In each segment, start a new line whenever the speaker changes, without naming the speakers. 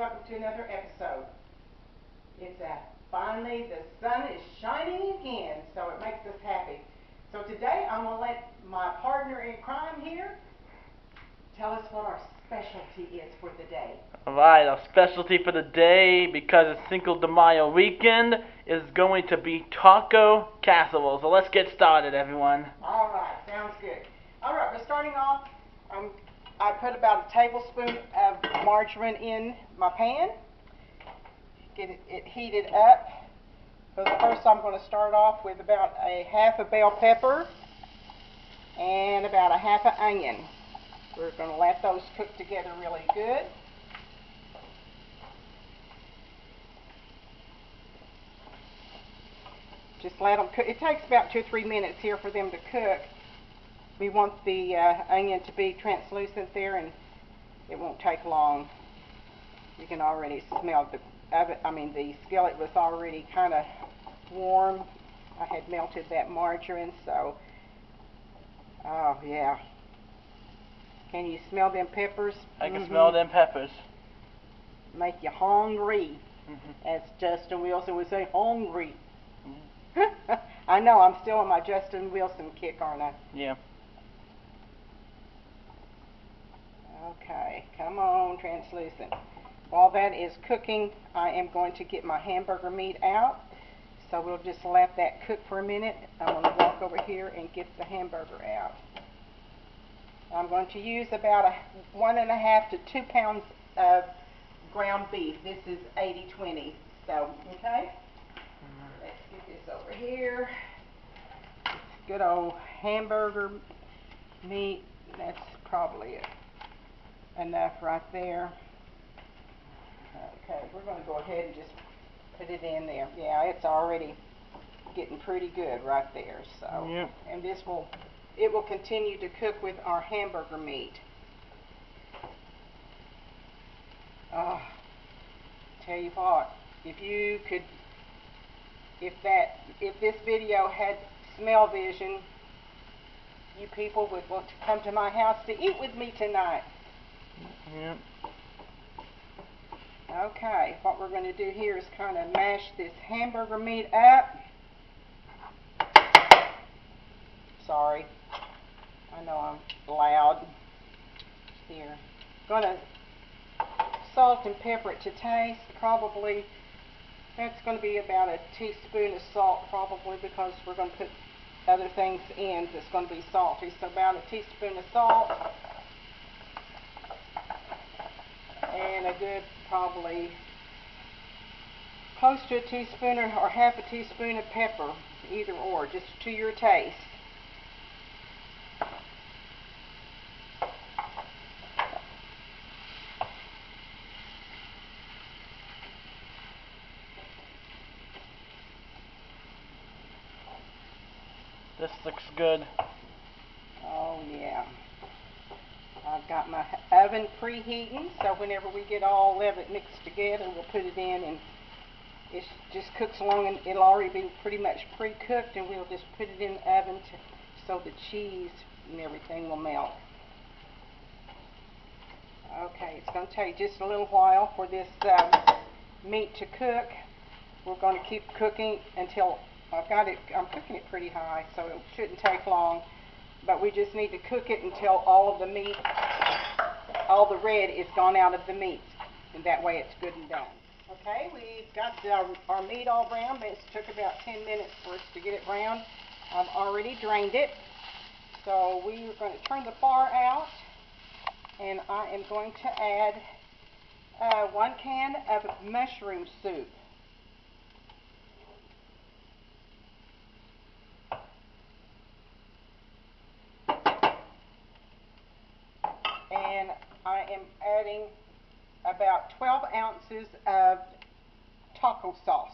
welcome to another episode. Finally the sun is shining again, so it makes us happy. So today I'm going to let my partner in crime here tell us what our specialty is for the day.
Alright, our specialty for the day, because it's Cinco de Mayo weekend, is going to be taco casserole. So let's get started, everyone.
Alright, sounds good. Alright, we're starting off. I put about a tablespoon of margarine in my pan. Get it heated up. So first I'm going to start off with about a half a bell pepper and about a half an onion. We're going to let those cook together really good. Just let them cook. It takes about 2 or 3 minutes here for them to cook. We want the onion to be translucent there, and it won't take long. You can already smell the skillet was already kind of warm. I had melted that margarine, so oh yeah. Can you smell them peppers?
I can smell them peppers.
Make you hungry. As Justin Wilson would say, hungry. I know, I'm still on my Justin Wilson kick, aren't I?
Yeah.
Okay, come on, translucent. While that is cooking, I am going to get my hamburger meat out. So we'll just let that cook for a minute. I'm going to walk over here and get the hamburger out. I'm going to use about 1.5 to 2 pounds of ground beef. This is 80-20. So, okay? Let's get this over here. It's good old hamburger meat. That's probably enough right there. Okay, we're going to go ahead and just put it in there. Yeah, it's already getting pretty good right there. So,
yeah.
And it will continue to cook with our hamburger meat. Tell you what, if this video had smell vision, you people would want to come to my house to eat with me tonight.
Yeah.
Okay, what we're going to do here is kind of mash this hamburger meat up. Sorry, I know I'm loud. Here, going to salt and pepper it to taste. Probably that's going to be about a teaspoon of salt, probably, because we're going to put other things in that's going to be salty. So about a teaspoon of salt and a good probably close to a teaspoon or half a teaspoon of pepper, either or, just to your taste.
This looks good.
Oh yeah. I've got my oven preheating, so whenever we get all of it mixed together, we'll put it in, and it just cooks along, and it'll already be pretty much pre-cooked, and we'll just put it in the oven so the cheese and everything will melt. Okay, it's going to take just a little while for this meat to cook. We're going to keep cooking until I'm cooking it pretty high, so it shouldn't take long. But we just need to cook it until all of the meat, all the red is gone out of the meat. And that way it's good and done. Okay, we've got our meat all brown, but it took about 10 minutes for us to get it brown. I've already drained it. So we are going to turn the fire out. And I am going to add 1 can of mushroom soup. And I am adding about 12 ounces of taco sauce.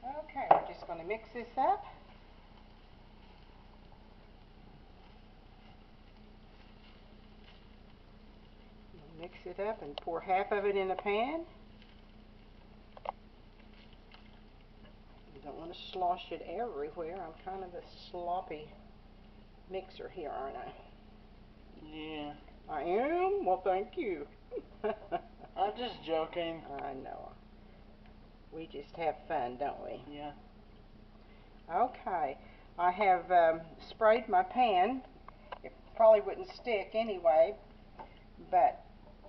Okay, we're just going to mix this up. Mix it up and pour half of it in a pan. You don't want to slosh it everywhere. I'm kind of a sloppy mixer here, aren't I?
Yeah.
I am? Well, thank you.
I'm just joking.
I know. We just have fun, don't we?
Yeah.
Okay. I have sprayed my pan. It probably wouldn't stick anyway, but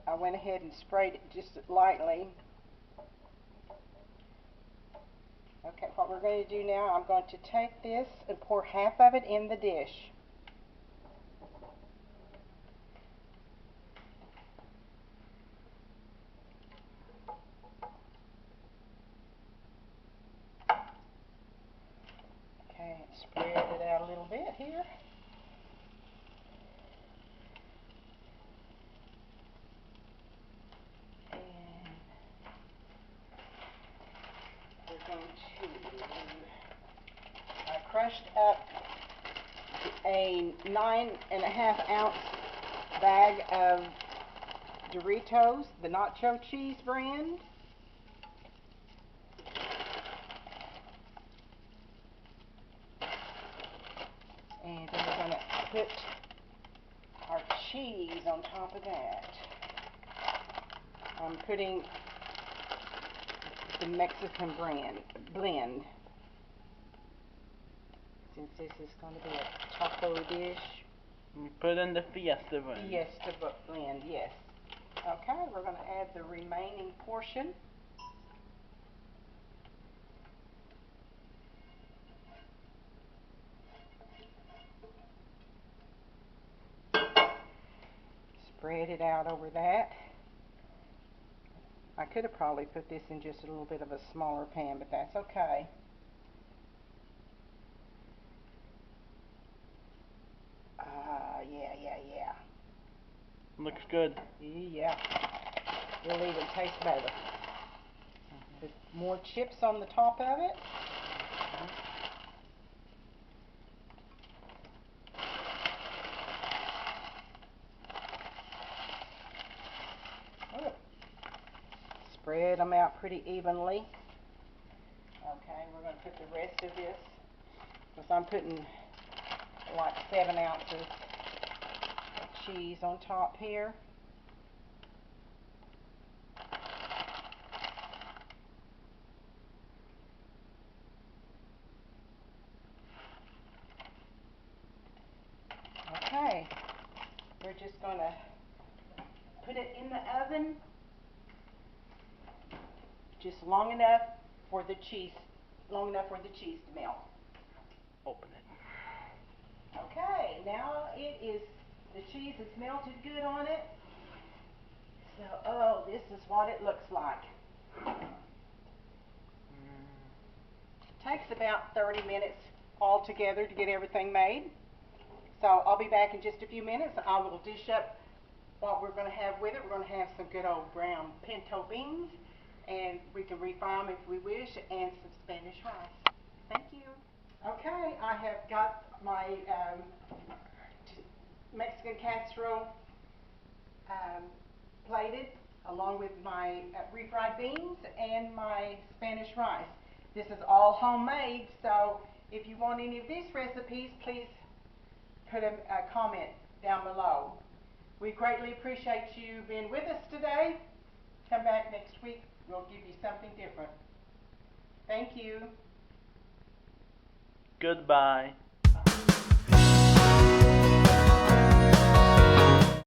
I went ahead and sprayed it just lightly. Okay, what we're going to do now, I'm going to take this and pour half of it in the dish. Okay, spread it out a little bit here. And we're going to, I crushed up a 9.5-ounce bag of Doritos, the nacho cheese brand. And then we're going to put our cheese on top of that. I'm putting the Mexican blend. Since this is going to be a taco dish.
We put in the Fiesta Blend.
Fiesta Blend, yes. Okay, we're going to add the remaining portion. Spread it out over that. I could have probably put this in just a little bit of a smaller pan, but that's okay. Yeah.
Looks good.
Yeah. It'll even taste better. Put more chips on the top of it. Spread them out pretty evenly. Okay, we're going to put the rest of this, because I'm putting like 7 ounces of cheese on top here. Okay, we're just going to put it in the oven just long enough for the cheese to melt.
Open it.
Okay, now the cheese is melted good on it. So, oh, this is what it looks like. Takes about 30 minutes altogether to get everything made. So I'll be back in just a few minutes. I will dish up what we're going to have with it. We're going to have some good old brown pinto beans, and we can refry them if we wish, and some Spanish rice. Thank you. Okay, I have got my Mexican casserole plated, along with my refried beans and my Spanish rice. This is all homemade, so if you want any of these recipes, please put a comment down below. We greatly appreciate you being with us today. Come back next week. We'll give you something different. Thank you.
Goodbye.